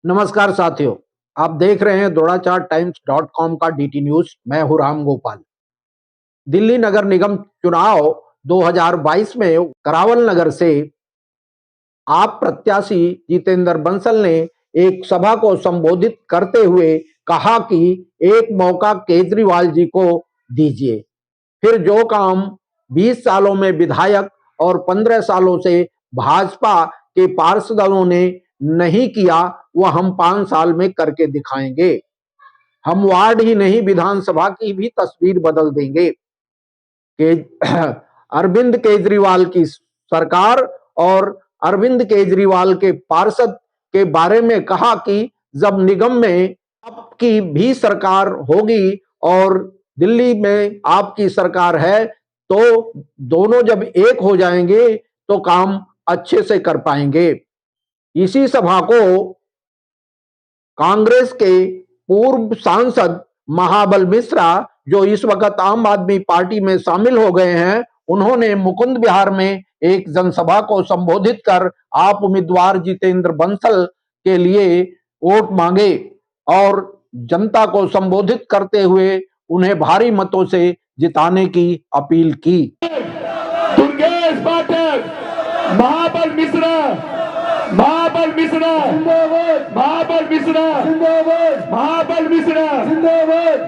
नमस्कार साथियों, आप देख रहे हैं द्रोणाचार का डीटी न्यूज। मैं हूं राम गोपाल। दिल्ली नगर निगम चुनाव 2022 में करावल नगर से आप प्रत्याशी जितेंद्र बंसल ने एक सभा को संबोधित करते हुए कहा कि एक मौका केजरीवाल जी को दीजिए, फिर जो काम 20 सालों में विधायक और 15 सालों से भाजपा के पार्षदों ने नहीं किया, वह हम 5 साल में करके दिखाएंगे। हम वार्ड ही नहीं, विधानसभा की भी तस्वीर बदल देंगे। अरविंद केजरीवाल की सरकार और अरविंद केजरीवाल के पार्षद के बारे में कहा कि जब निगम में आपकी भी सरकार होगी और दिल्ली में आपकी सरकार है, तो दोनों जब एक हो जाएंगे तो काम अच्छे से कर पाएंगे। इसी सभा को कांग्रेस के पूर्व सांसद महाबल मिश्रा, जो इस वक्त आम आदमी पार्टी में शामिल हो गए हैं, उन्होंने मुकुंद विहार में एक जनसभा को संबोधित कर आप उम्मीदवार जितेंद्र बंसल के लिए वोट मांगे और जनता को संबोधित करते हुए उन्हें भारी मतों से जिताने की अपील की। दुर्गेश पाठक, महाबल मिश्रा, महाबल मिश्रा जिंदाबाद, महाबल मिश्रा जिंदाबाद, महाबल मिश्रा जिंदाबाद।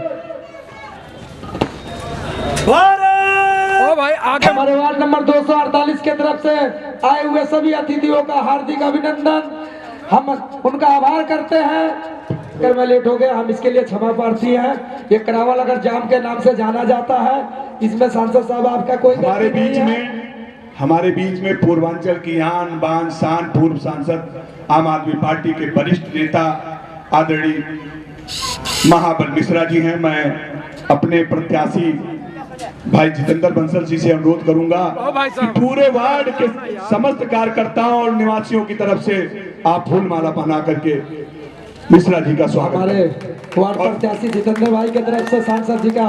ओ भाई आगे। हमारे वार्ड नंबर 248 के तरफ से आए हुए सभी अतिथियों का हार्दिक अभिनंदन। हम उनका आभार करते हैं। अगर मैं लेट हो गया, हम इसके लिए क्षमा प्रार्थी हैं। ये करावल नगर जाम के नाम से जाना जाता है। इसमें सांसद साहब आपका कोई हमारे बीच में पूर्वांचल की आन बान शान पूर्व सांसद आम आदमी पार्टी के वरिष्ठ नेता आदरणीय महाबल मिश्रा जी हैं। मैं अपने प्रत्याशी भाई जितेंद्र बंसल जी से अनुरोध करूंगा कि पूरे वार्ड के समस्त कार्यकर्ताओं और निवासियों की तरफ से आप फूल माला पहना करके मिश्रा जी का स्वागत। हमारे वार्ड प्रत्याशी जितेंद्र भाई की तरफ से सांसद जी का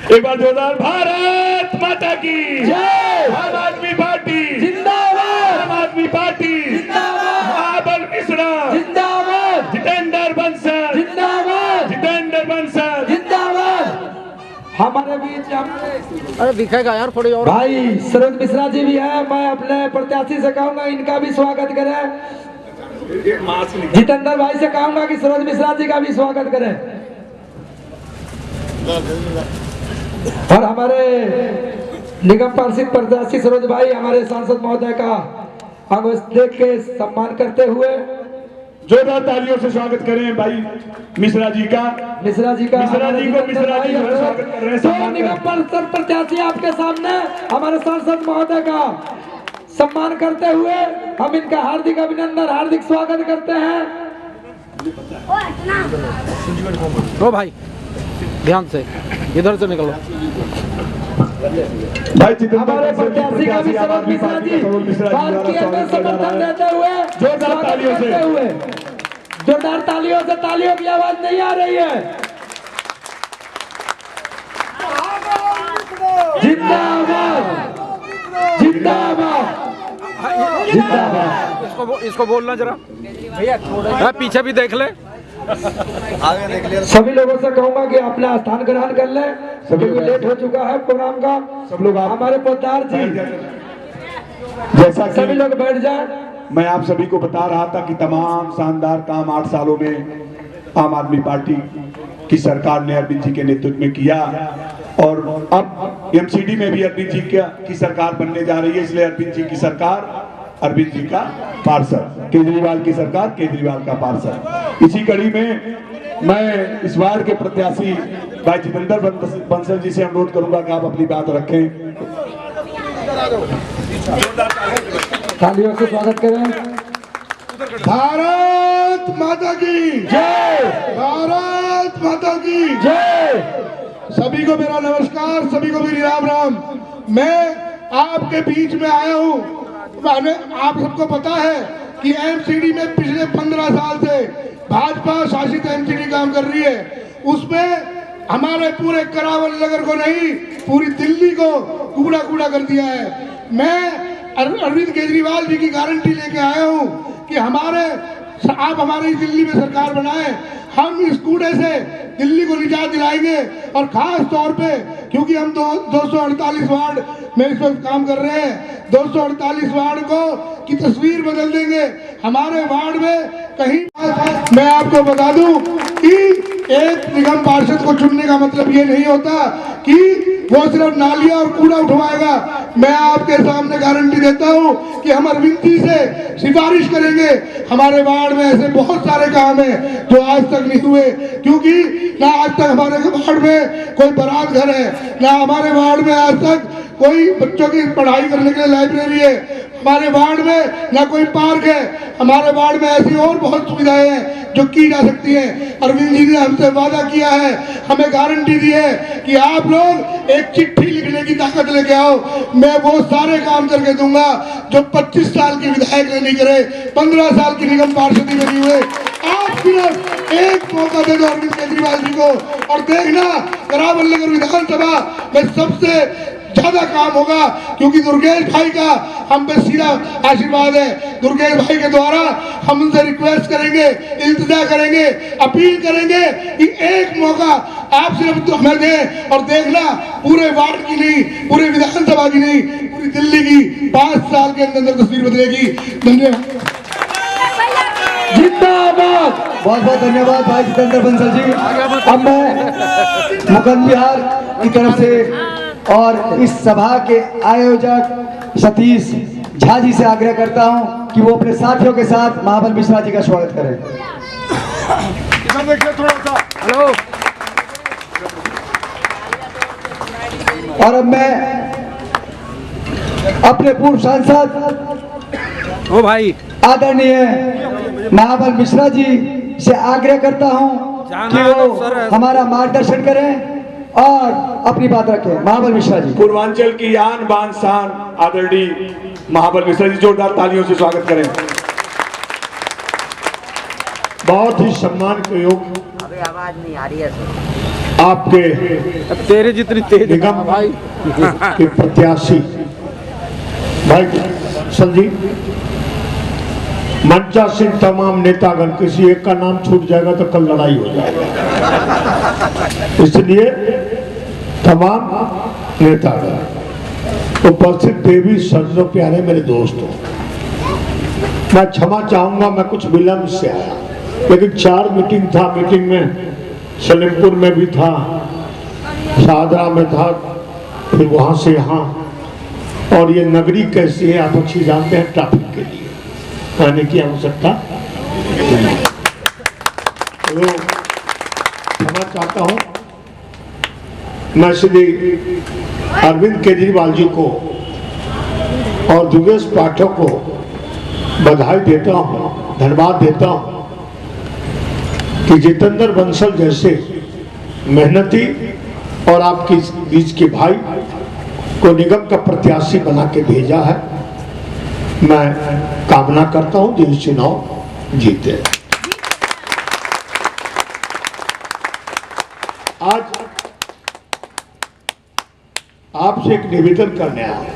एक बार जोरदार भारत माता की जय। आम आदमी पार्टी जिंदाबाद, आम आदमी पार्टी जिंदाबाद, महाबल मिश्रा जिंदाबाद, जितेंद्र बंसल जिंदाबाद, जितेंद्र बंसल जिंदाबाद। हमारे बीच अरे दिखेगा यार थोड़ी और। भाई सरोज मिश्रा जी भी है। मैं अपने प्रत्याशी से कहूंगा इनका भी स्वागत करें। जितेंद्र भाई से कहूंगा कि सरोज मिश्रा जी का भी स्वागत करें। और हमारे निगम पार्षद प्रत्याशी सरोज भाई हमारे सांसद महोदय का देख के सम्मान करते हुए जोरदार तालियों से स्वागत करें भाई मिश्रा जी का। मिश्रा जी को मिश्रा जी जो है स्वागत कर रहे हैं। तो निगम पार्षद प्रत्याशी आपके सामने हमारे सांसद महोदय का सम्मान करते हुए हम इनका हार्दिक अभिनंदन, हार्दिक स्वागत करते हैं। ओ भाई ध्यान से, इधर से निकलो। भाई जितेंद्र हमारे प्रत्याशी का भी सरोज मिश्रा जी बात किए में समर्थन देते हुए जोरदार तालियों से, जोरदार तालियों से, तालियों की आवाज नहीं आ रही है। जिंदाबाद, जिंदाबाद, जिंदाबाद। इसको बोलना जरा भैया, थोड़ा पीछे भी देख ले। सभी लोगों से कहूंगा कि अपना स्थान ग्रहण कर ले। सभी को लेट हो चुका है प्रोग्राम का। सब लोग हमारे पोदार जी जैसा कि सभी लोग बैठ जाए। मैं आप सभी को बता रहा था कि तमाम शानदार काम 8 सालों में आम आदमी पार्टी की सरकार ने अरविंद जी के नेतृत्व में किया और अब एमसीडी में भी अरविंद जी की सरकार बनने जा रही है। इसलिए अरविंद जी की सरकार अरविंद जी का पार्षद, केजरीवाल की सरकार केजरीवाल का पार्षद। इसी कड़ी में मैं इस वार्ड के प्रत्याशी भाई जितेंद्र बंसल जी से अनुरोध करूंगा कि आप अपनी बात रखें। तालियों से स्वागत करें। भारत माता की जय, भारत माता की जय। सभी को मेरा नमस्कार, सभी को मेरी राम राम। मैं आपके बीच में आया हूँ। आप सबको पता है कि एमसीडी में पिछले 15 साल से भाजपा शासित एमसीडी काम कर रही है। उसमें हमारे पूरे करावल नगर को नहीं, पूरी दिल्ली को कूड़ा कूड़ा कर दिया है। मैं अरविंद केजरीवाल जी की गारंटी लेके आया हूँ कि आप हमारी दिल्ली में सरकार बनाए, हम इस कूड़े से दिल्ली को निजात दिलाएंगे। और खास तौर पे क्योंकि हम 248 वार्ड में इस वक्त काम कर रहे हैं, 248 वार्ड को की तस्वीर बदल देंगे। हमारे वार्ड में कहीं, मैं आपको बता दूं कि एक निगम पार्षद को चुनने का मतलब ये नहीं होता कि वो सिर्फ नालियां और कूड़ा उठवाएगा। मैं आपके सामने गारंटी देता हूं कि हम अरविंद जी से सिफारिश करेंगे। हमारे वार्ड में ऐसे बहुत सारे काम हैं जो आज तक नहीं हुए, क्योंकि ना आज तक हमारे वार्ड में कोई बारात घर है, ना हमारे वार्ड में आज तक कोई बच्चों की पढ़ाई करने के लिए लाइब्रेरी है, हमारे वार्ड में ना कोई पार्क है। हमारे वार्ड में ऐसी और बहुत सुविधाएं हैं जो की जा सकती हैं। अरविंद जी ने हमसे वादा किया है, हमें गारंटी दी है कि आप लोग एक चिट्ठी लिखने की ताकत लेके आओ, मैं वो सारे काम करके दूंगा जो 25 साल की विधायक ने नहीं करे, 15 साल की निगम पार्षदी में नहीं हुए। आप सिर्फ एक मौका दे दो अरविंद केजरीवाल जी को और देखना करावल नगर विधानसभा में सबसे ज्यादा काम होगा, क्योंकि दुर्गेश भाई का हम पे सीधा आशीर्वाद है। दुर्गेश भाई के द्वारा हम उनसे रिक्वेस्ट करेंगे, इल्तिजा करेंगे, अपील करेंगे कि एक मौका आप सिर्फ हमें दें और देखना पूरे वार्ड की नहीं, पूरे विधानसभा की नहीं, पूरी दिल्ली की 5 साल के अंदर तस्वीर बदलेगी। धन्यवाद। जिंदाबाद। बहुत बहुत धन्यवाद भाई जितेंद्र बंसल जी। अब मैं मुकंद बिहार की तरफ से और इस सभा के आयोजक सतीश झा जी से आग्रह करता हूं कि वो अपने साथियों के साथ महाबल मिश्रा जी का स्वागत करें। हेलो। और अब मैं अपने पूर्व सांसद ओ भाई आदरणीय महाबल मिश्रा जी से आग्रह करता हूं कि वो हमारा मार्गदर्शन करें और अपनी बात रखें। महाबल मिश्रा जी। पूर्वांचल की आन बान शान आदरणीय महाबल मिश्रा जी, जोरदार तालियों से स्वागत करें। बहुत ही सम्मान के योग अबे आवाज नहीं आ रही है आपके तेरे जितनी तेज निगम भाई के प्रत्याशी भाई संजी मंचासीन तमाम नेतागण, किसी एक का नाम छूट जाएगा तो कल लड़ाई हो जाएगा, इसलिए तमाम नेतागण, उपस्थित देवी सज्जनों, प्यारे मेरे दोस्तों, मैं क्षमा चाहूंगा मैं कुछ विलंब से आया, लेकिन 4 मीटिंग था। मीटिंग में सलेमपुर में भी था, शाहदरा में था, फिर वहां से यहाँ, और ये नगरी कैसी है आप अच्छी जानते हैं। ट्रैफिक के लिए आने की आवश्यकता तो क्षमा चाहता हूं। मैं श्री अरविंद केजरीवाल जी को और दुर्गेश पाठक को बधाई देता हूं, धन्यवाद देता हूं कि जितेंद्र बंसल जैसे मेहनती और आपके बीच के भाई को निगम का प्रत्याशी बना के भेजा है। मैं कामना करता हूं कि चुनाव जीते। आज आपसे एक निवेदन करने आया।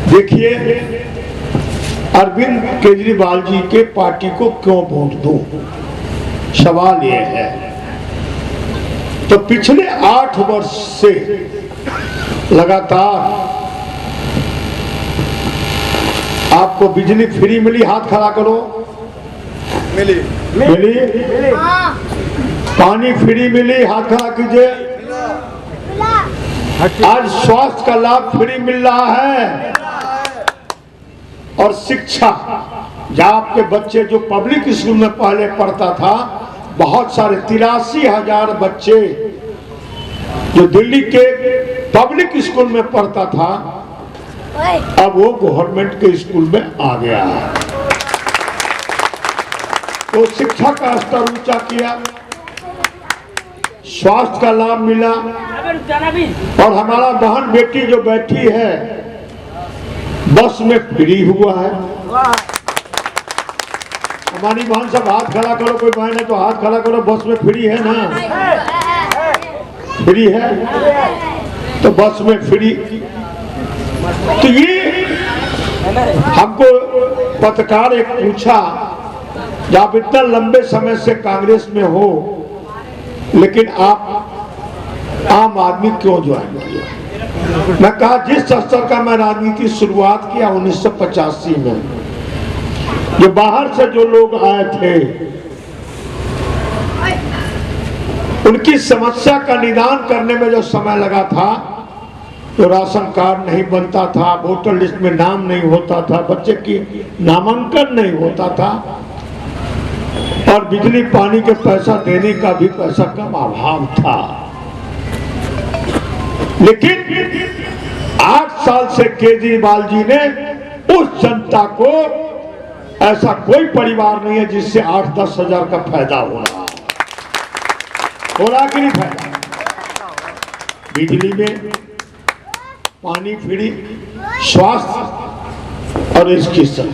देखिए, अरविंद केजरीवाल जी के पार्टी को क्यों वोट दूं, सवाल यह है। तो पिछले 8 वर्ष से लगातार आपको बिजली फ्री मिली, हाथ खड़ा करो। मिली पानी फ्री मिली, हाथ खड़ा कीजिए। आज स्वास्थ्य का लाभ फ्री मिल रहा है, और शिक्षा, जहाँ आपके बच्चे जो पब्लिक स्कूल में पहले पढ़ता था, बहुत सारे 83,000 बच्चे जो दिल्ली के पब्लिक स्कूल में पढ़ता था, अब वो गवर्नमेंट के स्कूल में आ गया है। तो शिक्षा का स्तर ऊंचा किया, स्वास्थ्य का लाभ मिला, और हमारा बहन बेटी जो बैठी है बस में फ्री हुआ है। हमारी बहन सब हाथ खड़ा करो, कोई बहन है तो हाथ खड़ा करो। बस में फ्री है ना? फ्री है तो बस में फ्री। तो ये हमको पत्रकार एक पूछा, जब आप इतना लंबे समय से कांग्रेस में हो लेकिन आप आम आदमी क्यों ज्वाइन किया? मैं कहा जिस स्तर का मैं राजनीति शुरुआत किया 1985 में, जो बाहर से जो लोग आए थे उनकी समस्या का निदान करने में जो समय लगा था, तो राशन कार्ड नहीं बनता था, वोटर लिस्ट में नाम नहीं होता था, बच्चे की नामांकन नहीं होता था, और बिजली पानी के पैसा देने का भी पैसा कम अभाव था। लेकिन 8 साल से केजरीवाल जी ने उस जनता को, ऐसा कोई परिवार नहीं है जिससे 8-10 हजार का फायदा हो रहा कि नहीं फायदा? बिजली में, पानी फ्री, स्वास्थ्य और एजुकेशन,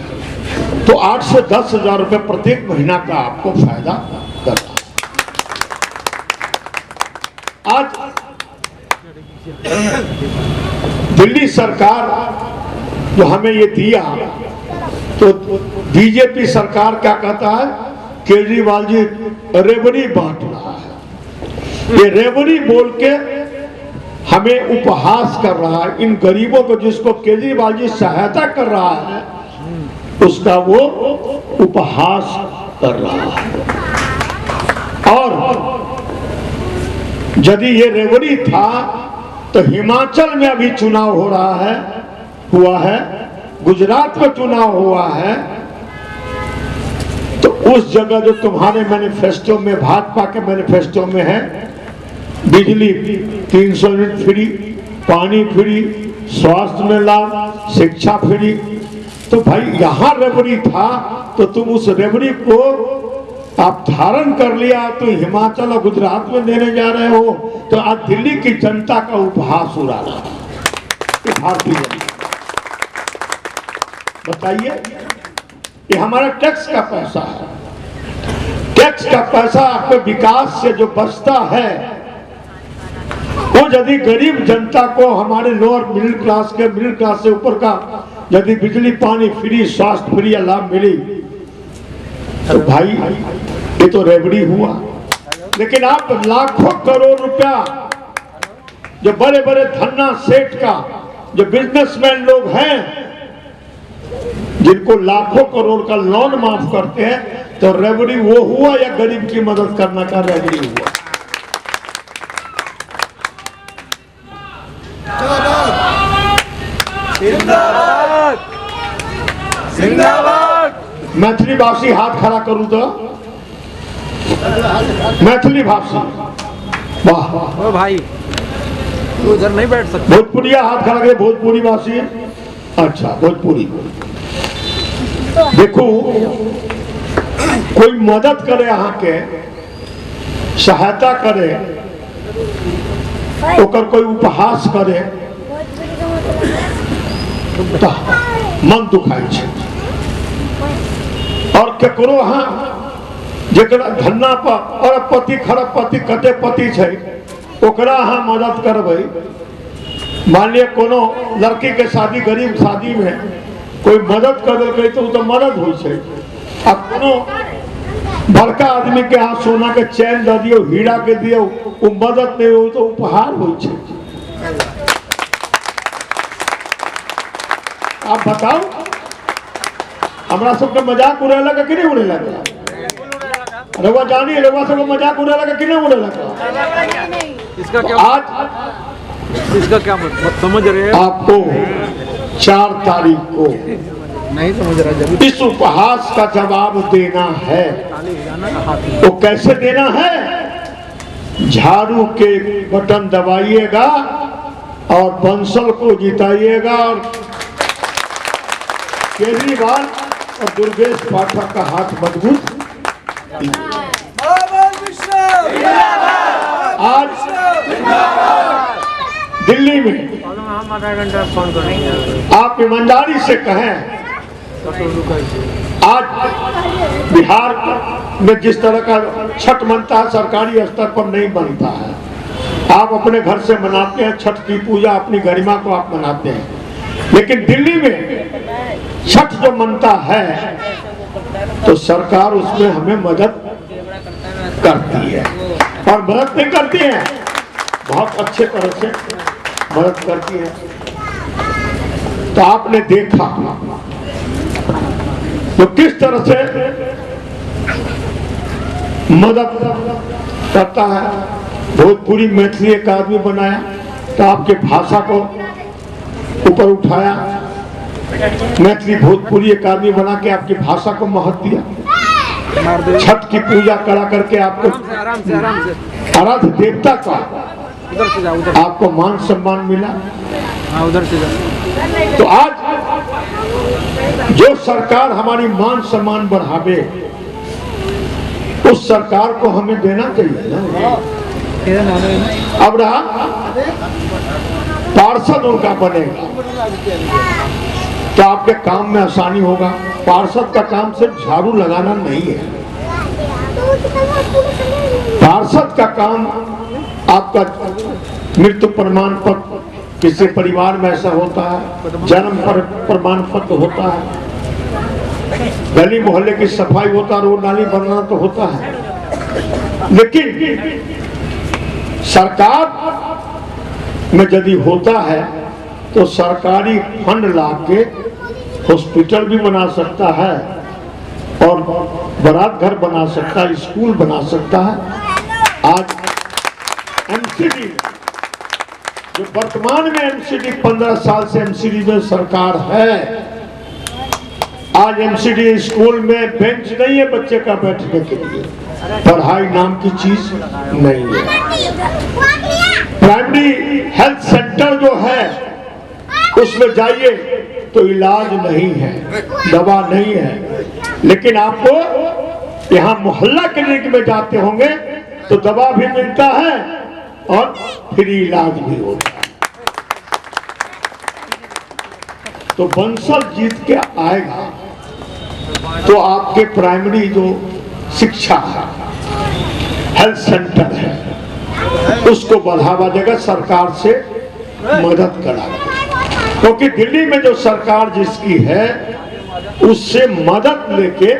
तो 8 से 10 हजार रुपए प्रत्येक महीना का आपको फायदा कर रहा है। आज दिल्ली सरकार जो हमें ये दिया, तो बीजेपी सरकार क्या कहता है, केजरीवाल जी रेवड़ी बांट रहा है। ये रेवड़ी बोल के हमें उपहास कर रहा है। इन गरीबों को जिसको केजरीवाल जी सहायता कर रहा है, उसका वो उपहास कर रहा है। और यदि ये रेवड़ी था तो हिमाचल में अभी चुनाव हो रहा है, हुआ है, गुजरात में चुनाव हुआ है, तो उस जगह जो तुम्हारे मैनिफेस्टो में, भाजपा के मैनिफेस्टो में है, बिजली 300 यूनिट फ्री, पानी फ्री, स्वास्थ्य में लाभ, शिक्षा फ्री, तो भाई यहां रेवड़ी था तो तुम उस रेवड़ी को आप धारण कर लिया, तो हिमाचल और गुजरात में देने जा रहे हो, तो आज दिल्ली की जनता का उपहास उड़ा रहा है भारतीय जनता। बताइए, ये हमारा टैक्स का पैसा है। टैक्स का पैसा आपके विकास से जो बचता है, वो यदि गरीब जनता को, हमारे लोअर मिडिल क्लास के, मिडिल क्लास से ऊपर का यदि बिजली पानी फ्री, स्वास्थ्य फ्री या लाभ मिली, तो भाई ये तो रेवड़ी हुआ। लेकिन आप लाखों करोड़ रुपया जो बड़े बड़े धन्ना सेठ का, जो बिजनेसमैन लोग हैं, जिनको लाखों करोड़ का लोन माफ करते हैं, तो रेवड़ी वो हुआ या गरीब की मदद करना का रेवड़ी हुआ? जिंदाबाद जिंदाबाद। मैथिली भाषी हाथ खड़ा करूं तो, मैथिली भाषी, वाह। ओ भाई, तू उधर नहीं बैठ सकता। भोजपुरिया हाथ खड़ा करे, भोजपुरी भाषी, अच्छा भोजपुरी। देखो, कोई मदद करे, यहाँ के सहायता करे, ओकर कोई उपहास करे तो मन दुखाई छै। और केकरो अहाँ जेकरा धन्ना पर अरबपति खरबपति कतेपति छै, ओकरा अहाँ मदद करबै। मान लिया कोनो लड़की के शादी, गरीब शादी में कोई मदद कर देलकै तो वो तो मदद होइ छै। आ कोनो बड़का आदमी के यहाँ सोना के चैन दे दियो, हीरा के दियो, वो मदद नहीं हो तो उपहार होइ छै। आप बताओ, हमरा सबके मजाक उड़े लगा कि नहीं उड़े लगा? रवा जानी, रवा सबको मजाक उड़े लगा कि नहीं उड़े लगा? इसका क्या आज इसका क्या मतलब समझ रहे हैं? आपको 4 तारीख को नहीं समझ रहा। जब इस उपहास का जवाब देना है, तो कैसे देना है? झाड़ू के बटन दबाइएगा और बंसल को जिताइएगा, और केजरीवाल और दुर्गेश पाठक का हाथ मजबूत। आज दिल्ली में आप ईमानदारी से कहें, आज बिहार में जिस तरह का छठ मनता है, सरकारी स्तर पर नहीं बनता है। आप अपने घर से मनाते हैं छठ की पूजा, अपनी गरिमा को आप मनाते हैं, लेकिन दिल्ली में छठ जो मनता है तो सरकार उसमें हमें मदद करती है, और मदद नहीं करती है, बहुत अच्छे तरह से मदद करती है। तो आपने देखा तो किस तरह से मदद करता है। भोजपुरी मैथिली एक आदमी बनाया तो आपके भाषा को ऊपर उठाया, मैथिली भोजपुरी एक आदमी बना के आपकी भाषा को महत्व दिया, छठ की पूजा करा करके आपको आराम से आराध्य देवता का उधर से जाओ, उधर आपको मान सम्मान मिला। हाँ उधर से जाओ। तो आज जो सरकार हमारी मान सम्मान बढ़ावे उस सरकार को हमें देना चाहिए ना। अब रहा पार्षद उनका बनेगा तो आपके काम में आसानी होगा। पार्षद का काम सिर्फ झाड़ू लगाना नहीं है, पार्षद का काम आपका मृत्यु प्रमाण पत्र, किसी परिवार में ऐसा होता है, जन्म प्रमाण पत्र होता है, गली मोहल्ले की सफाई होता है, रोड नाली बनना तो होता है। लेकिन सरकार में यदि होता है तो सरकारी फंड लाके हॉस्पिटल भी बना सकता है और बारात घर बना सकता है, स्कूल बना सकता है। आज एमसीडी जो वर्तमान में एमसीडी 15 साल से एमसीडी में सरकार है, आज एमसीडी स्कूल में बेंच नहीं है बच्चे का बैठने के लिए, पढ़ाई नाम की चीज नहीं है। प्राइमरी हेल्थ सेंटर जो है उसमें जाइए तो इलाज नहीं है, दवा नहीं है, लेकिन आपको यहाँ मोहल्ला क्लिनिक में जाते होंगे तो दवा भी मिलता है और फ्री इलाज भी होता है। तो बंसल जीत के आएगा तो आपके प्राइमरी जो शिक्षा है, हेल्थ सेंटर है, उसको बढ़ावा देगा, सरकार से मदद कराएगा। क्योंकि दिल्ली में जो सरकार जिसकी है उससे मदद लेके